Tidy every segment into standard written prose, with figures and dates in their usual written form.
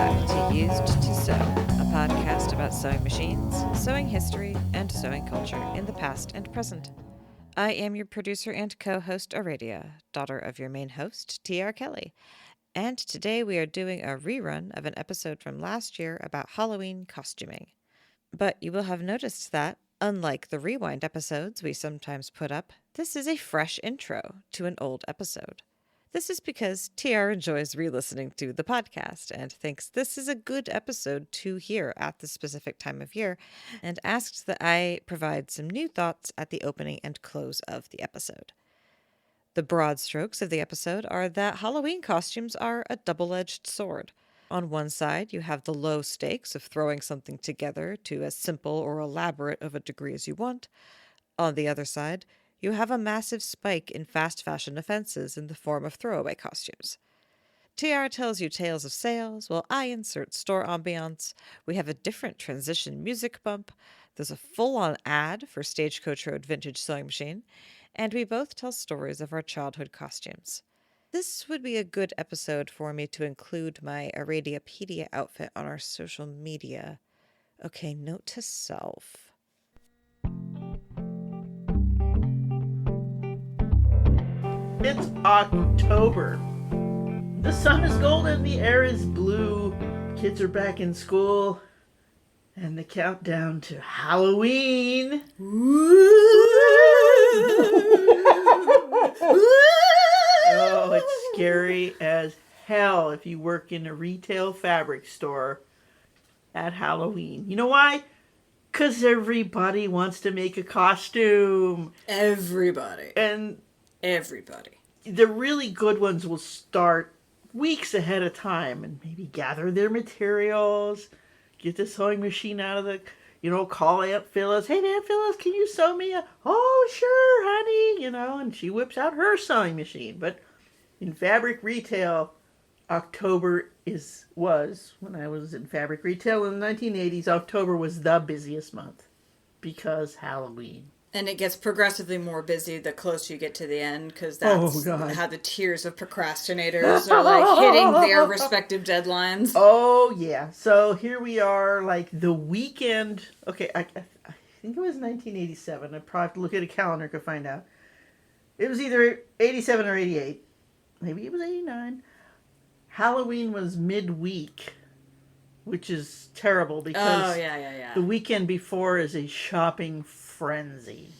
to Used to Sew, a podcast about sewing machines, sewing history, and sewing culture in the past and present. I am your producer and co-host Aradia, daughter of your main host, T.R. Kelly. And today we are doing a rerun of an episode from last year about Halloween costuming. But you will have noticed that, unlike the rewind episodes we sometimes put up, this is a fresh intro to an old episode. This is because TR enjoys re-listening to the podcast and thinks this is a good episode to hear at this specific time of year, and asked that I provide some new thoughts at the opening and close of the episode. The broad strokes of the episode are that Halloween costumes are a double-edged sword. On one side, you have the low stakes of throwing something together to as simple or elaborate of a degree as you want. On the other side, you have a massive spike in fast fashion offenses in the form of throwaway costumes. TR tells you tales of sales, while I insert store ambiance. We have a different transition music bump. There's a full-on ad for Stagecoach Road Vintage Sewing Machine, and we both tell stories of our childhood costumes. This would be a good episode for me to include my Aradiapedia outfit on our social media. Okay, note to self. It's October. The sun is golden, the air is blue, kids are back in school, and the countdown to Halloween. Oh, it's scary as hell if you work in a retail fabric store at Halloween. You know why? Because everybody wants to make a costume. Everybody. And Everybody. the really good ones will start weeks ahead of time and maybe gather their materials, get the sewing machine out of the, call Aunt Phyllis. Hey, Aunt Phyllis, can you sew me a, oh, sure, honey, and she whips out her sewing machine. But in fabric retail, October was, when I was in fabric retail in the 1980s, October was the busiest month because Halloween. And it gets progressively more busy the closer you get to the end, because that's how the tiers of procrastinators are like hitting their respective deadlines. Oh, yeah. So here we are, like the weekend. Okay, I think it was 1987. I probably have to look at a calendar to find out. It was either 87 or 88. Maybe it was 89. Halloween was midweek, which is terrible because the weekend before is a shopping frenzy,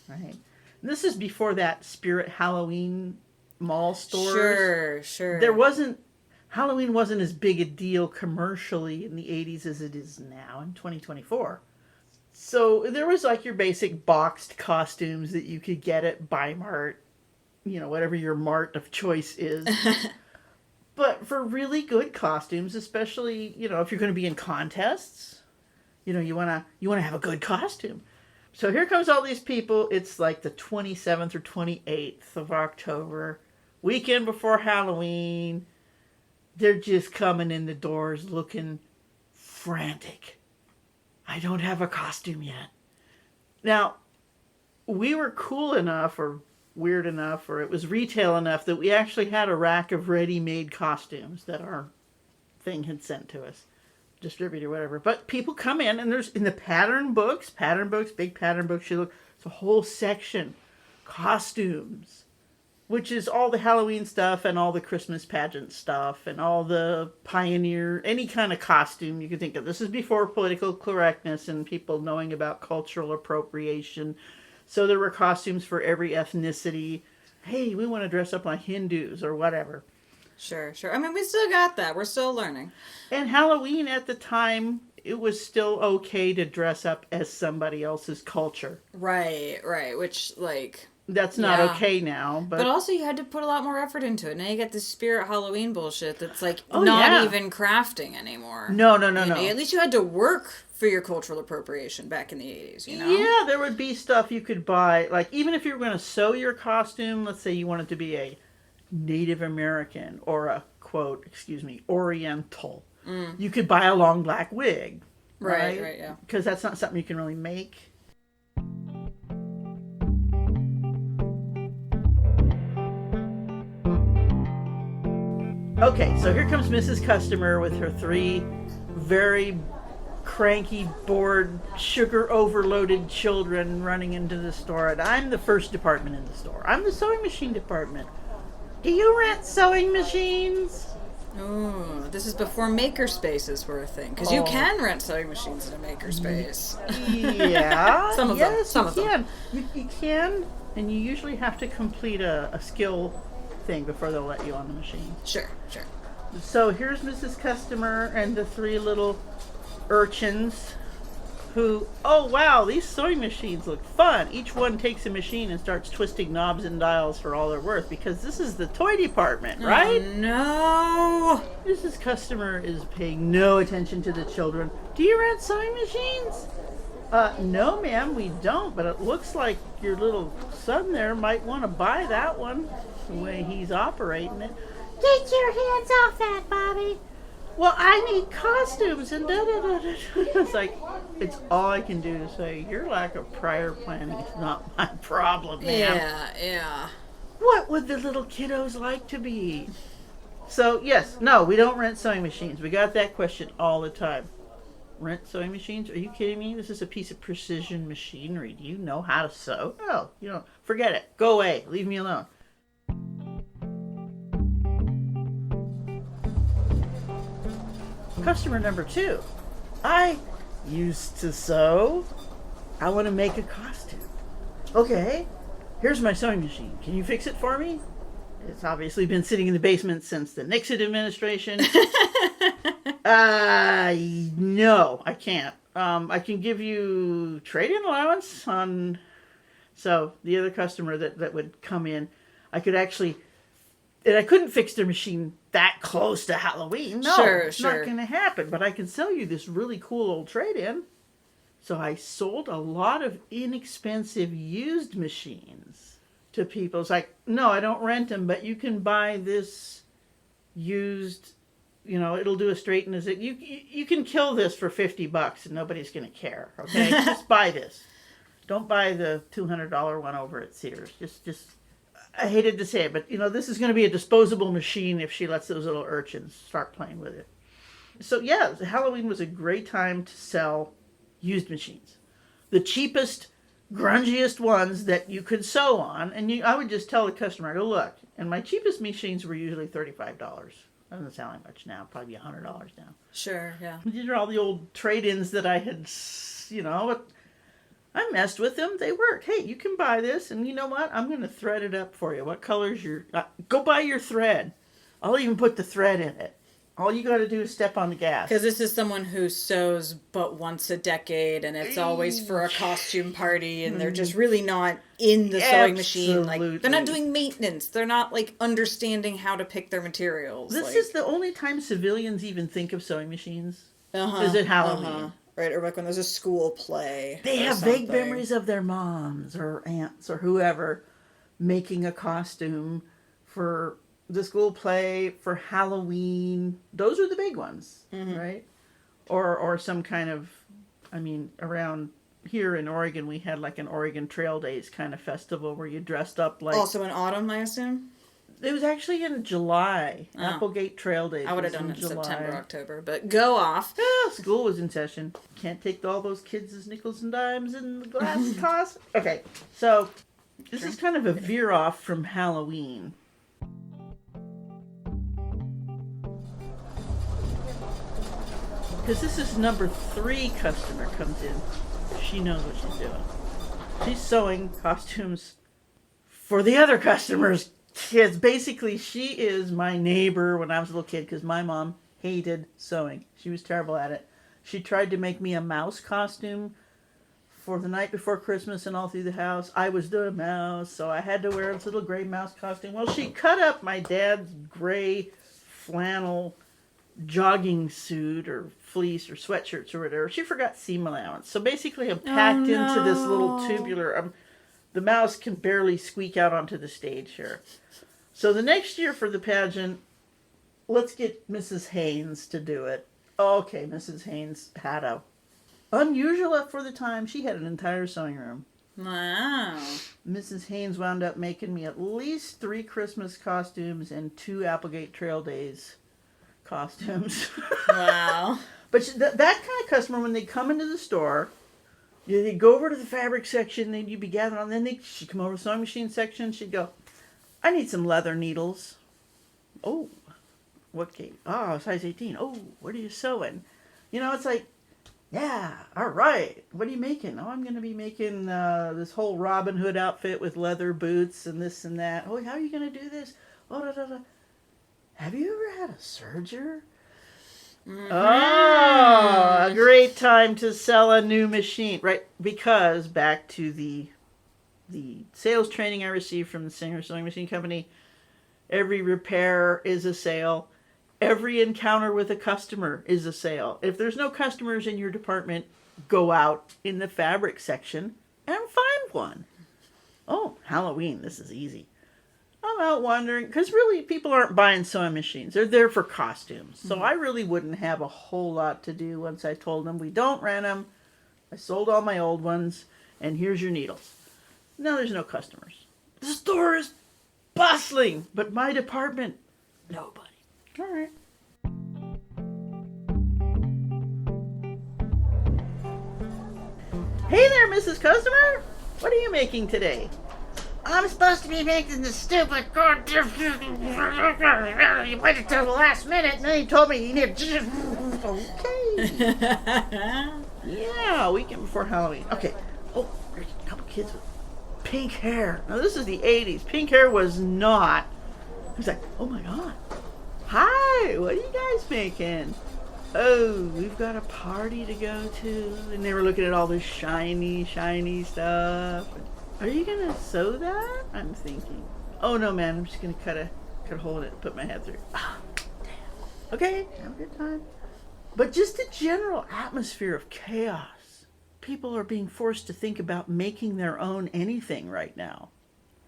right? And this is before that Spirit Halloween mall stores. Sure. Halloween wasn't as big a deal commercially in the 80s as it is now in 2024. So there was like your basic boxed costumes that you could get at Bi-Mart, whatever your mart of choice is. But for really good costumes, especially, if you're going to be in contests, you want to have a good costume. So here comes all these people. It's like the 27th or 28th of October, weekend before Halloween. They're just coming in the doors looking frantic. I don't have a costume yet. Now, we were cool enough or weird enough, or it was retail enough that we actually had a rack of ready-made costumes that our thing had sent to us. Distributor, whatever. But people come in, and there's in the pattern books, big pattern books, it's a whole section, costumes, which is all the Halloween stuff and all the Christmas pageant stuff and all the pioneer, any kind of costume you can think of. This is before political correctness and people knowing about cultural appropriation. So there were costumes for every ethnicity. Hey, we want to dress up like Hindus or whatever. Sure. I mean, we still got that. We're still learning. And Halloween at the time, it was still okay to dress up as somebody else's culture. Right. Which, like... That's not okay now. But also you had to put a lot more effort into it. Now you get this Spirit Halloween bullshit that's like not even crafting anymore. No. At least you had to work for your cultural appropriation back in the 80s, Yeah, there would be stuff you could buy. Like, even if you were going to sew your costume, let's say you wanted to be a Native American or a, quote, Oriental. You could buy a long black wig. Right, yeah. Because that's not something you can really make. Okay, so here comes Mrs. Customer with her 3 very cranky, bored, sugar overloaded children running into the store. And I'm the first department in the store. I'm the sewing machine department. Do you rent sewing machines? Oh, this is before maker spaces were a thing. Because you can rent sewing machines in a maker space. Yeah. Some of them. Some of them. You can, and you usually have to complete a skill thing before they'll let you on the machine. Sure. So here's Mrs. Customer and the 3 little urchins who, oh wow, these sewing machines look fun. Each one takes a machine and starts twisting knobs and dials for all they're worth, because this is the toy department, right? Oh, no. Mrs. Customer is paying no attention to the children. Do you rent sewing machines? No, ma'am, we don't, but it looks like your little son there might want to buy that one, the way he's operating it. Get your hands off that, Bobby. Well, I need costumes and da-da-da-da. It's like, it's all I can do to say, your lack of prior planning is not my problem, ma'am. Yeah. What would the little kiddos like to be? So, yes, no, we don't rent sewing machines. We got that question all the time. Rent sewing machines? Are you kidding me? This is a piece of precision machinery. Do you know how to sew? No, you don't. Forget it. Go away. Leave me alone. Customer number 2. I used to sew. I want to make a costume. Okay, here's my sewing machine. Can you fix it for me? It's obviously been sitting in the basement since the Nixon administration. No, I can't. I can give you trade-in allowance on... So the other customer that would come in, I could actually... And I couldn't fix their machine that close to Halloween. No, it's not going to happen. But I can sell you this really cool old trade-in. So I sold a lot of inexpensive used machines to people. It's like, no, I don't rent them, but you can buy this used, it'll do a straighten. You can kill this for $50 and nobody's going to care, okay? Just buy this. Don't buy the $200 one over at Sears. Just I hated to say it, but this is going to be a disposable machine if she lets those little urchins start playing with it. So yeah, Halloween was a great time to sell used machines. The cheapest, grungiest ones that you could sew on. And I would just tell the customer, I go, look, and my cheapest machines were usually $35. Doesn't sound like much now, probably $100 now. Sure, yeah. These are all the old trade-ins that I had, I messed with them. They worked. Hey, you can buy this, and you know what? I'm going to thread it up for you. What color's your... go buy your thread. I'll even put the thread in it. All you got to do is step on the gas. Because this is someone who sews but once a decade, and it's always for a costume party, and they're just really not in the sewing machine. Like, they're not doing maintenance. They're not, understanding how to pick their materials. This is the only time civilians even think of sewing machines. Is it Halloween? Right, or when there's a school play. They have vague memories of their moms or aunts or whoever making a costume for the school play, for Halloween. Those are the big ones, right? Or some kind of, around here in Oregon, we had an Oregon Trail Days kind of festival where you dressed up like... Also in autumn, I assume? It was actually in July. Oh. Applegate Trail Days. I would have done it in September, October, but go off. Yeah, school was in session. Can't take all those kids as nickels and dimes and the glass cost. Okay, so this is kind of a veer off from Halloween. Because this is number 3 customer comes in. She knows what she's doing. She's sewing costumes for the other customers' kids. Basically, she is my neighbor when I was a little kid because my mom hated sewing. She was terrible at it. She tried to make me a mouse costume for the night before Christmas and all through the house. I was the mouse, so I had to wear this little gray mouse costume. Well, she cut up my dad's gray flannel jogging suit or fleece or sweatshirts or whatever. She forgot seam allowance. So basically I'm packed into this little tubular... the mouse can barely squeak out onto the stage here. So the next year for the pageant, let's get Mrs. Haynes to do it. Okay, Mrs. Haynes had a unusual for the time. She had an entire sewing room. Wow. Mrs. Haynes wound up making me at least 3 Christmas costumes and 2 Applegate Trail Days costumes. Wow. But that kind of customer, when they come into the store, they'd go over to the fabric section, and you'd be gathering on. Then she'd come over to the sewing machine section. She'd go, I need some leather needles. Oh, what gauge? Oh, size 18. Oh, what are you sewing? It's like, yeah, all right. What are you making? Oh, I'm going to be making this whole Robin Hood outfit with leather boots and this and that. Oh, how are you going to do this? Oh, da, da, da. Have you ever had a serger? Mm-hmm. Oh, a great time to sell a new machine, right? Because back to the sales training I received from the Singer Sewing Machine Company, every repair is a sale. Every encounter with a customer is a sale. If there's no customers in your department, go out in the fabric section and find one. Oh, Halloween, this is easy. I'm out wandering, because really people aren't buying sewing machines. They're there for costumes. So I really wouldn't have a whole lot to do once I told them we don't rent them. I sold all my old ones, and here's your needles. Now there's no customers. The store is bustling, but my department, nobody. All right. Hey there, Mrs. Customer. What are you making today? I'm supposed to be making the stupid goddamn. You waited till the last minute and then you told me you need. Okay. Yeah, weekend before Halloween. Okay. Oh, there's a couple kids with pink hair. Now, this is the 80s. Pink hair was not. It was like, oh my God. Hi, what are you guys making? Oh, we've got a party to go to. And they were looking at all this shiny, shiny stuff. Are you gonna sew that? I'm thinking. Oh no, man! I'm just gonna cut a hole in it and put my head through. Ah, damn. Okay, have a good time. But just a general atmosphere of chaos. People are being forced to think about making their own anything right now.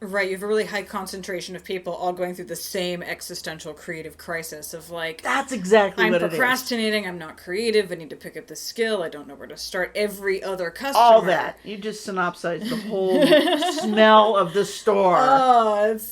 Right, you have a really high concentration of people all going through the same existential creative crisis of like... That's exactly what it is. I'm procrastinating, I'm not creative, I need to pick up this skill, I don't know where to start. Every other customer... All that. You just synopsized the whole smell of the store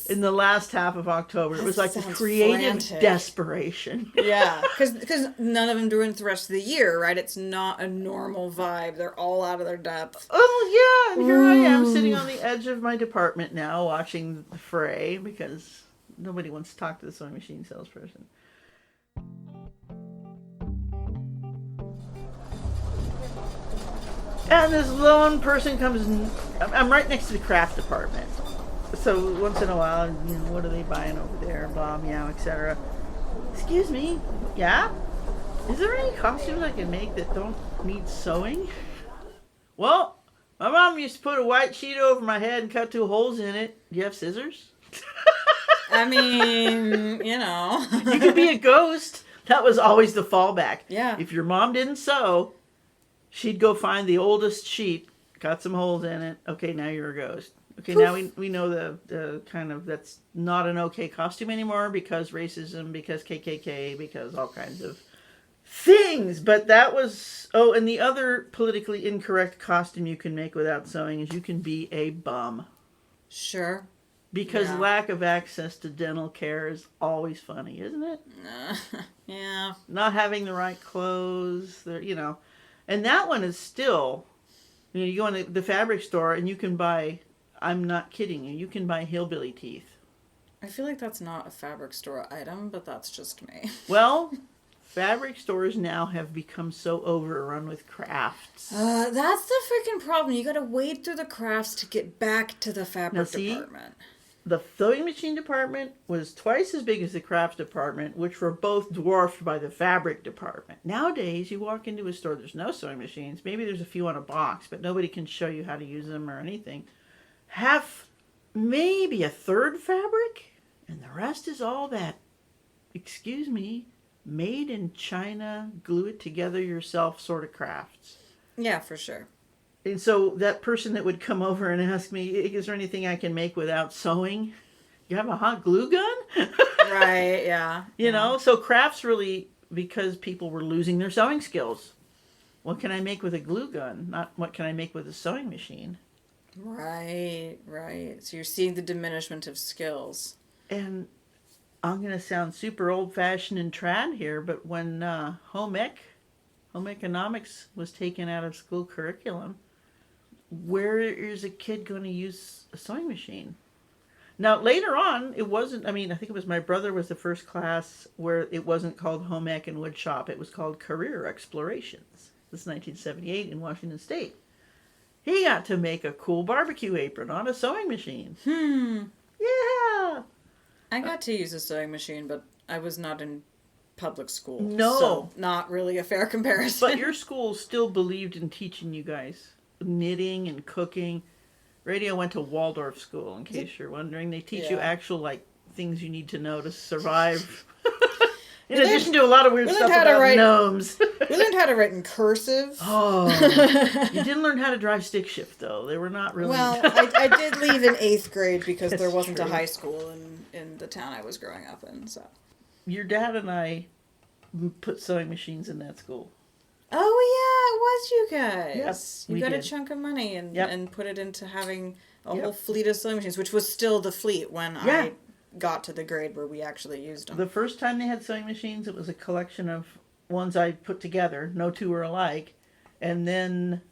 in the last half of October. It was like the creative desperation. Yeah, because none of them do it the rest of the year, right? It's not a normal vibe. They're all out of their depth. Oh, yeah, and here I am sitting on the edge of my department now, watching the fray, because nobody wants to talk to the sewing machine salesperson. And this lone person comes in. I'm right next to the craft department. So once in a while, what are they buying over there? Blah, meow, etc. Excuse me? Yeah? Is there any costumes I can make that don't need sewing? Well, my mom used to put a white sheet over my head and cut 2 holes in it. Do you have scissors? I mean, you know. You could be a ghost. That was always the fallback. Yeah. If your mom didn't sew, she'd go find the oldest sheet, cut some holes in it. Okay, now you're a ghost. Okay, now we know the kind of, that's not an okay costume anymore because racism, because KKK, because all kinds of things. But that was, and the other politically incorrect costume you can make without sewing is you can be a bum. Sure. Because lack of access to dental care is always funny, isn't it? Yeah. Not having the right clothes, and that one is still, you go in the fabric store and you can buy, I'm not kidding you can buy hillbilly teeth. I feel like that's not a fabric store item, but that's just me. Well, fabric stores now have become so overrun with crafts. That's the freaking problem. You gotta wade through the crafts to get back to the fabric department. The sewing machine department was twice as big as the crafts department, which were both dwarfed by the fabric department. Nowadays, you walk into a store, there's no sewing machines. Maybe there's a few on a box, but nobody can show you how to use them or anything. Half, maybe a third fabric, and the rest is all that, excuse me, made in China, glue it together yourself sort of crafts. Yeah, for sure. And so that person that would come over and ask me, is there anything I can make without sewing? You have a hot glue gun? Right, yeah. You know, so crafts really, because people were losing their sewing skills. What can I make with a glue gun? Not what can I make with a sewing machine? Right, right. So you're seeing the diminishment of skills. And I'm going to sound super old-fashioned and trad here, but when home economics was taken out of school curriculum, where is a kid going to use a sewing machine? Now, later on, it wasn't, I think it was my brother was the first class where it wasn't called home ec and wood shop. It was called career explorations. This is 1978 in Washington State. He got to make a cool barbecue apron on a sewing machine. Yeah. I got to use a sewing machine, but I was not in public school. No. So not really a fair comparison. But your school still believed in teaching you guys knitting and cooking. Radio went to Waldorf school, in case you're wondering. They teach you actual, things you need to know to survive. In addition to a lot of weird stuff about gnomes. We learned how to write in cursive. Oh. You didn't learn how to drive stick shift, though. They were not really... Well, I did leave in 8th grade because there wasn't true. a high school in the town I was growing up in, so... Your dad and I put sewing machines in that school. Oh, yeah, it was you guys. Yes, you we got did. a chunk of money and put it into having a Yep. whole fleet of sewing machines, which was still the fleet when Yeah. I got to the grade where we actually used them. The first time they had sewing machines, it was a collection of ones I put together. No two were alike. And then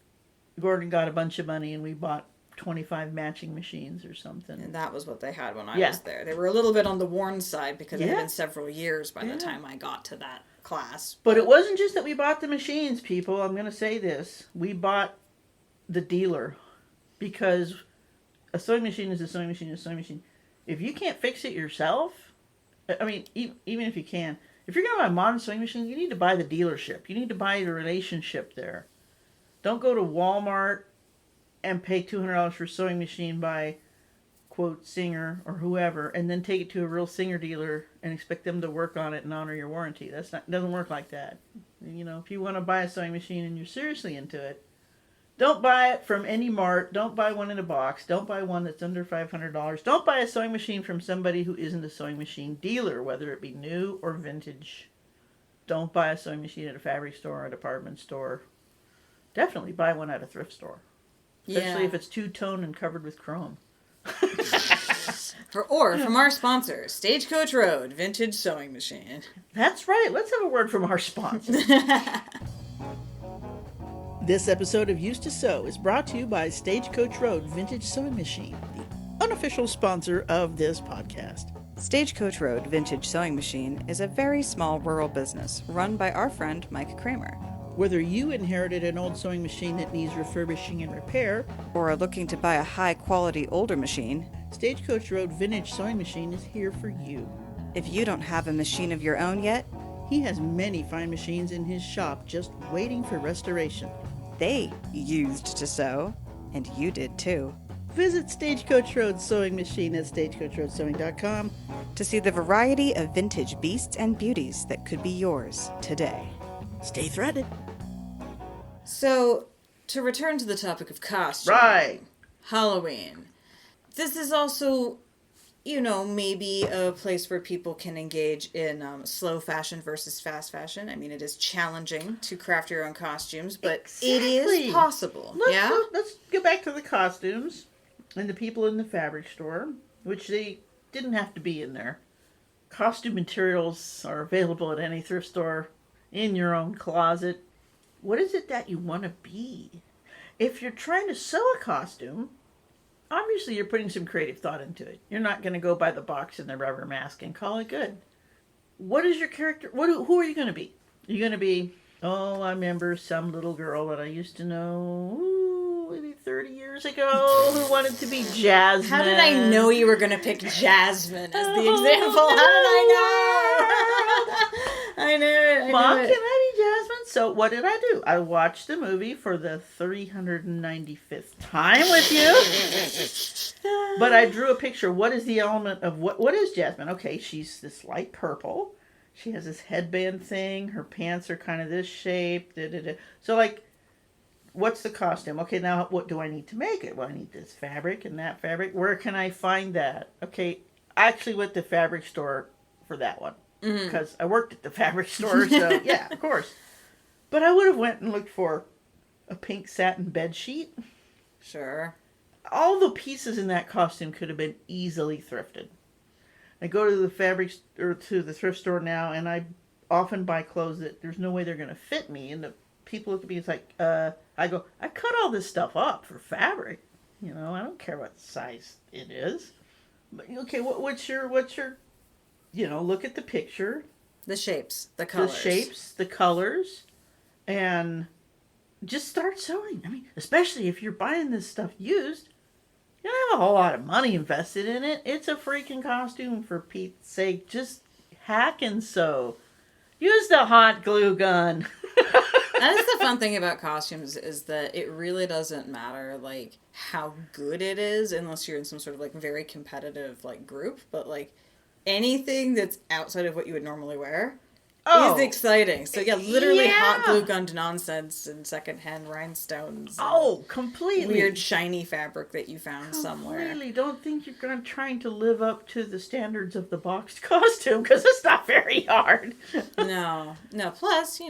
Gordon got a bunch of money and we bought 25 matching machines or something. And that was what they had when I Yeah. was there. They were a little bit on the worn side because it had Yeah. been several years by Yeah. the time I got to that class. But it wasn't just that we bought the machines, people. I'm going to say this. We bought the dealer because a sewing machine is a sewing machine is a sewing machine. If you can't fix it yourself, even if you can, if you're going to buy a modern sewing machine, you need to buy the dealership. You need to buy the relationship there. Don't go to Walmart and pay $200 for a sewing machine by, quote, Singer or whoever, and then take it to a real Singer dealer and expect them to work on it and honor your warranty. It doesn't work like that. If you want to buy a sewing machine and you're seriously into it, don't buy it from any mart. Don't buy one in a box. Don't buy one that's under $500. Don't buy a sewing machine from somebody who isn't a sewing machine dealer, whether it be new or vintage. Don't buy a sewing machine at a fabric store or a department store. Definitely buy one at a thrift store. Especially if it's two-tone and covered with chrome. Or from our sponsor, Stagecoach Road Vintage Sewing Machine. That's right. Let's have a word from our sponsor. This episode of Used to Sew is brought to you by Stagecoach Road Vintage Sewing Machine, the unofficial sponsor of this podcast. Stagecoach Road Vintage Sewing Machine is a very small rural business run by our friend Mike Kramer. Whether you inherited an old sewing machine that needs refurbishing and repair, Or are looking to buy a high-quality older machine, Stagecoach Road Vintage Sewing Machine is here for you. if you don't have a machine of your own yet, He has many fine machines in his shop just waiting for restoration. they used to sew, and you did too. Visit Stagecoach Road Sewing Machine at stagecoachroadsewing.com. To see the variety of vintage beasts and beauties that could be yours today. Stay threaded. So, to return to the topic of costume. Right. Halloween. This is also, maybe a place where people can engage in slow fashion versus fast fashion. I mean, it is challenging to craft your own costumes, but it Exactly. is possible. Let's get back to the costumes and the people in the fabric store, which they didn't have to be in there. Costume materials are available at any thrift store, in your own closet. What is it that you want to be? If you're trying to sew a costume, obviously you're putting some creative thought into it. You're not going to go by the box and the rubber mask and call it good. What is your character? Who are you going to be? You're going to be, I remember some little girl that I used to know maybe 30 years ago who wanted to be Jasmine. How did I know you were going to pick Jasmine as the example? How did I know? I knew it. Mom, can I be Jasmine? So what did I do? I watched the movie for the 395th time with you. But I drew a picture. What is the element of what is Jasmine? Okay, she's this light purple. She has this headband thing. Her pants are kind of this shape. So what's the costume? Okay, now what do I need to make it? Well, I need this fabric and that fabric. Where can I find that? Okay, I actually went to the fabric store for that one. Because I worked at the fabric store, so yeah, of course. But I would have went and looked for a pink satin bed sheet. Sure. all the pieces in that costume could have been easily thrifted. I go to the fabric or to the thrift store now, and I often buy clothes that there's no way they're going to fit me, and the people look at me, it's like, I go, I cut all this stuff up for fabric. I don't care what size it is. But, okay, what's your, look at the picture. The shapes, the colors. The shapes, the colors, and just start sewing. I mean, especially if you're buying this stuff used, you don't have a whole lot of money invested in it. It's a freaking costume, for Pete's sake. Just hack and sew. Use the hot glue gun. That's the fun thing about costumes, is that it really doesn't matter, like, how good it is, unless you're in some sort of, like, very competitive, like, group. But, like, anything that's outside of what you would normally wear is exciting. So, yeah, literally hot glue gunned nonsense and secondhand rhinestones. Oh, completely. Weird shiny fabric that you found somewhere. Completely. Don't think you're trying to live up to the standards of the boxed costume, because it's not very hard. No. Plus,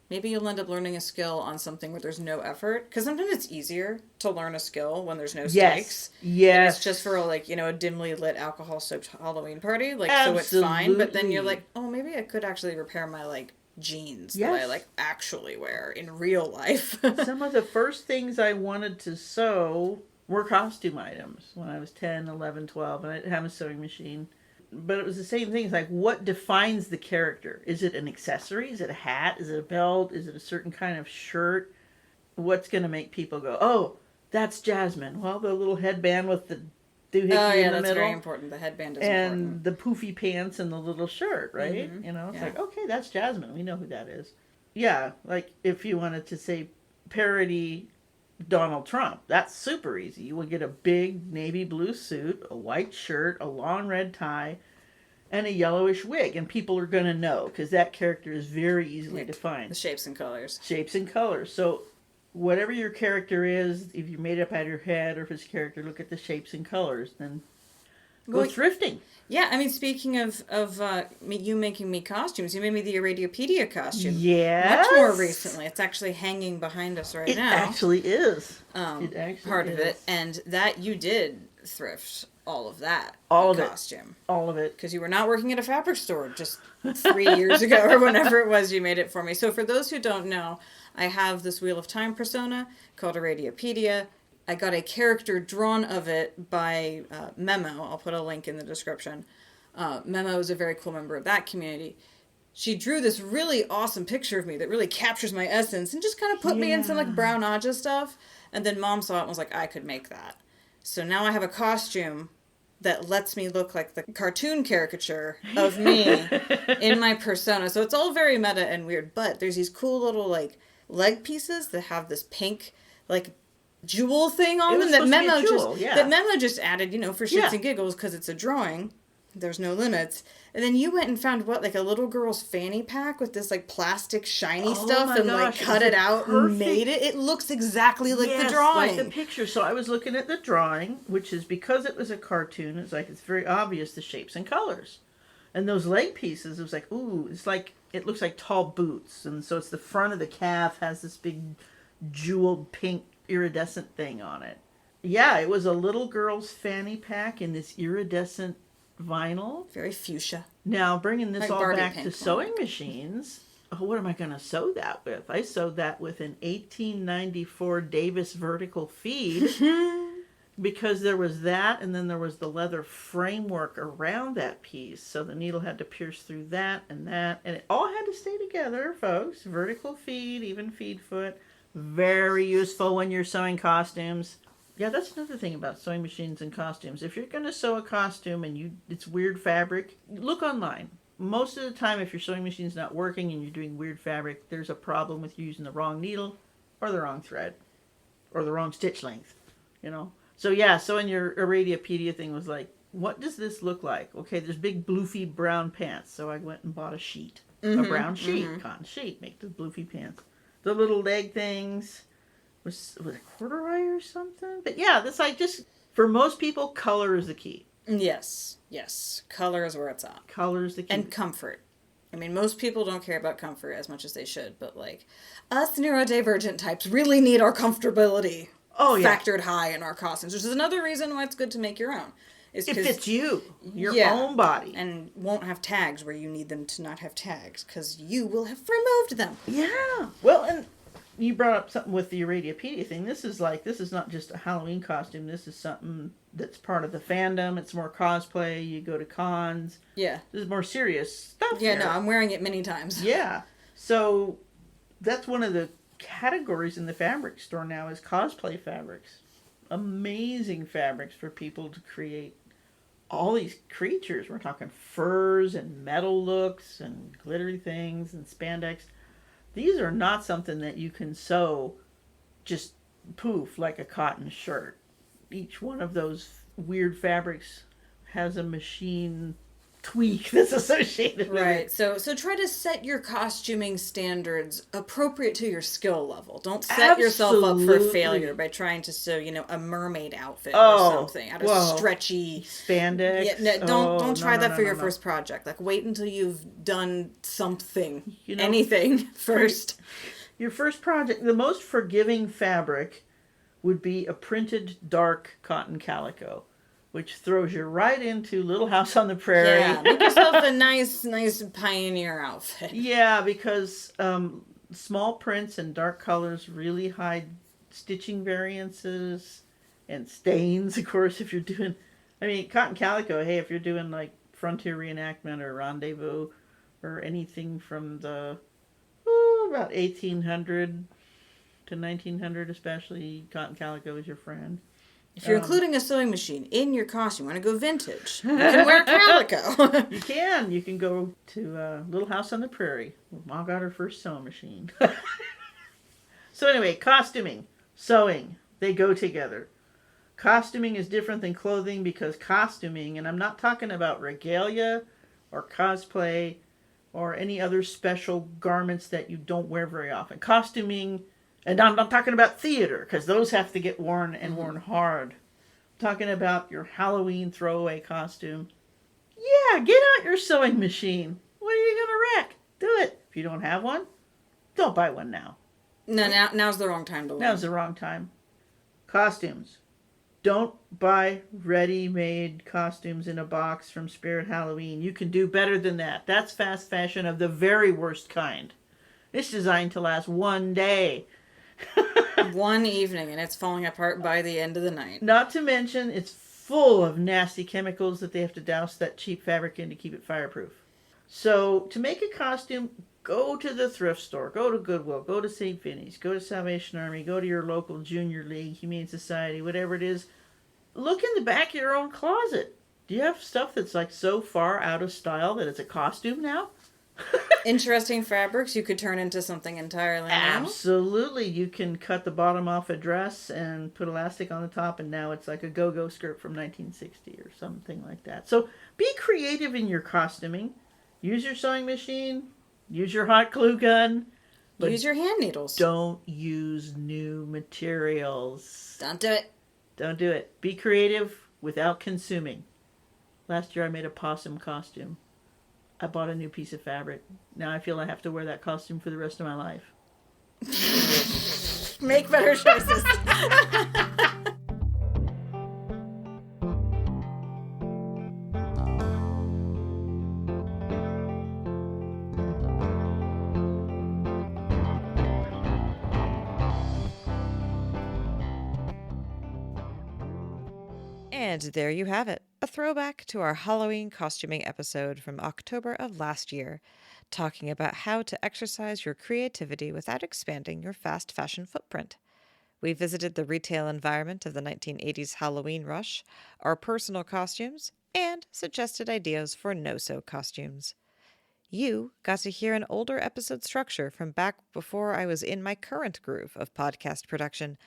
maybe you'll end up learning a skill on something where there's no effort. Because sometimes it's easier to learn a skill when there's no stakes. Yes. And it's just for, like, a dimly lit alcohol-soaked Halloween party. Like, Absolutely. so it's fine. But then you're like, oh, maybe I could actually repair my, like, jeans that I, like, actually wear in real life. Some of the first things I wanted to sew were costume items when I was 10, 11, 12, and I didn't have a sewing machine. But it was the same thing. It's like, what defines the character? Is it an accessory? Is it a hat? Is it a belt? Is it a certain kind of shirt? What's going to make people go, oh, that's Jasmine? Well, the little headband with the doohickey in the middle. That's very important. The headband is important. important. And the poofy pants and the little shirt, right? Mm-hmm. It's like, okay, that's Jasmine. We know who that is. Yeah, like if you wanted to say parody Donald Trump, that's super easy. You would get a big navy blue suit, a white shirt, a long red tie, and a yellowish wig, and people are going to know, because that character is very easily defined. The shapes and colors. Shapes and colors. So whatever your character is, if you made it up out of your head, or if it's a character, look at the shapes and colors, then go thrifting. Yeah, I mean, speaking of you making me costumes, you made me the Aradiopedia costume. Yes. Much more recently. It's actually hanging behind us now. It actually is. It actually part of it. And that you did thrift all of that. All of costume. It. All of it. Because you were not working at a fabric store just 3 years ago or whenever it was you made it for me. So for those who don't know, I have this Wheel of Time persona called Aradiopedia. I got a character drawn of it by Memo. I'll put a link in the description. Memo is a very cool member of that community. She drew this really awesome picture of me that really captures my essence and just kind of put me in some like brown Aja stuff. And then Mom saw it and was like, I could make that. So now I have a costume that lets me look like the cartoon caricature of me in my persona. So it's all very meta and weird. But there's these cool little like leg pieces that have this pink like jewel thing on them that Memo just added, for shits and giggles because it's a drawing. There's no limits. And then you went and found like a little girl's fanny pack with this like plastic shiny stuff and like cut it out and made it. It looks exactly like the drawing. Like the picture. So I was looking at the drawing, which is because it was a cartoon, it's very obvious the shapes and colors. And those leg pieces, it was like, ooh, it looks like tall boots. And so it's the front of the calf has this big jeweled pink iridescent thing on it. Yeah, it was a little girl's fanny pack in this iridescent vinyl. Very fuchsia. Now, bringing this like all Barbie back pink to sewing machines, what am I going to sew that with? I sewed that with an 1894 Davis vertical feed because there was that, and then there was the leather framework around that piece. So the needle had to pierce through that, and it all had to stay together, folks. Vertical feed, even feed foot. Very useful when you're sewing costumes. Yeah, that's another thing about sewing machines and costumes. If you're going to sew a costume and it's weird fabric, look online. Most of the time, if your sewing machine's not working and you're doing weird fabric, there's a problem with you using the wrong needle or the wrong thread or the wrong stitch length, So yeah, sewing your Aradiopedia thing was like, what does this look like? Okay, there's big bloofy brown pants. So I went and bought a sheet, a brown sheet, cotton sheet, make the bloofy pants. The little leg things was it corduroy or something? But yeah, for most people, color is the key. Yes. Color is where it's at. Color is the key. And comfort. I mean, most people don't care about comfort as much as they should, but like us neurodivergent types really need our comfortability. factored high in our costumes, which is another reason why it's good to make your own. It fits you, your own body. And won't have tags where you need them to not have tags, because you will have removed them. Yeah. Well, and you brought up something with the Aradia thing. This is not just a Halloween costume. This is something that's part of the fandom. It's more cosplay. You go to cons. Yeah. This is more serious stuff. Yeah, no, I'm wearing it many times. Yeah. So that's one of the categories in the fabric store now is cosplay fabrics. Amazing fabrics for people to create all these creatures. We're talking furs and metal looks and glittery things and spandex. These are not something that you can sew just poof like a cotton shirt. Each one of those weird fabrics has a machine tweak that's associated with Right. it. So try to set your costuming standards appropriate to your skill level. Don't set yourself up for failure by trying to sew, a mermaid outfit or something out of stretchy spandex. Yeah, don't try that for your first project. Like, wait until you've done something, anything first. Your first project, the most forgiving fabric would be a printed dark cotton calico, which throws you right into Little House on the Prairie. Yeah, make yourself a nice pioneer outfit. Yeah, because small prints and dark colors really hide stitching variances and stains, of course, if you're doing... cotton calico, hey, if you're doing, like, Frontier Reenactment or Rendezvous or anything from the, about 1800 to 1900 especially, cotton calico is your friend. If you're including a sewing machine in your costume, you want to go vintage, you can wear calico. You can. You can go to Little House on the Prairie, where Mom got her first sewing machine. So anyway, costuming, sewing, they go together. Costuming is different than clothing because costuming, and I'm not talking about regalia or cosplay or any other special garments that you don't wear very often. Costuming... And I'm not talking about theater, because those have to get worn and worn hard. I'm talking about your Halloween throwaway costume. Yeah, get out your sewing machine. What are you going to wreck? Do it. If you don't have one, don't buy one now. No, now's the wrong time to learn. Now's the wrong time. Costumes. Don't buy ready-made costumes in a box from Spirit Halloween. You can do better than that. That's fast fashion of the very worst kind. It's designed to last one day. One evening, and it's falling apart by the end of the night. Not to mention, it's full of nasty chemicals that they have to douse that cheap fabric in to keep it fireproof. So, to make a costume, go to the thrift store, go to Goodwill, go to St. Vinny's, go to Salvation Army, go to your local Junior League, Humane Society, whatever it is. Look in the back of your own closet. Do you have stuff that's like so far out of style that it's a costume now? Interesting fabrics you could turn into something entirely new. Absolutely. You can cut the bottom off a dress and put elastic on the top, and now it's like a go-go skirt from 1960 or something like that. So be creative in your costuming. Use your sewing machine. Use your hot glue gun. But use your hand needles. Don't use new materials. Don't do it. Don't do it. Be creative without consuming. Last year I made a possum costume. I bought a new piece of fabric. Now I feel I have to wear that costume for the rest of my life. Make better choices. And there you have it, a throwback to our Halloween costuming episode from October of last year, talking about how to exercise your creativity without expanding your fast fashion footprint. We visited the retail environment of the 1980s Halloween rush, our personal costumes, and suggested ideas for no-sew costumes. You got to hear an older episode structure from back before I was in my current groove of podcast production,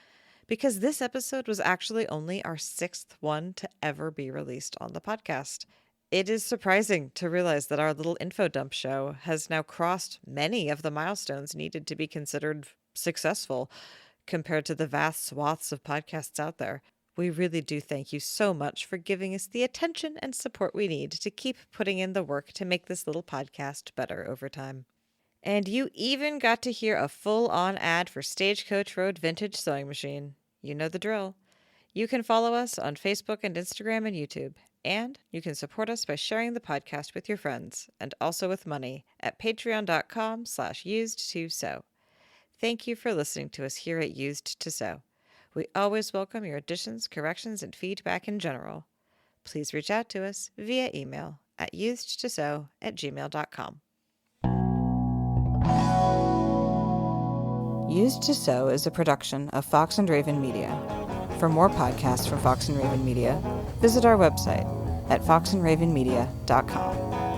because this episode was actually only our 6th one to ever be released on the podcast. It is surprising to realize that our little info dump show has now crossed many of the milestones needed to be considered successful compared to the vast swaths of podcasts out there. We really do thank you so much for giving us the attention and support we need to keep putting in the work to make this little podcast better over time. And you even got to hear a full-on ad for Stagecoach Road Vintage Sewing Machine. You know the drill. You can follow us on Facebook and Instagram and YouTube. And you can support us by sharing the podcast with your friends and also with money at patreon.com/used2sew. Thank you for listening to us here at Used to Sew. We always welcome your additions, corrections, and feedback in general. Please reach out to us via email at usedtosew@gmail.com. Used to Sew is a production of Fox and Raven Media. For more podcasts from Fox and Raven Media, visit our website at foxandravenmedia.com.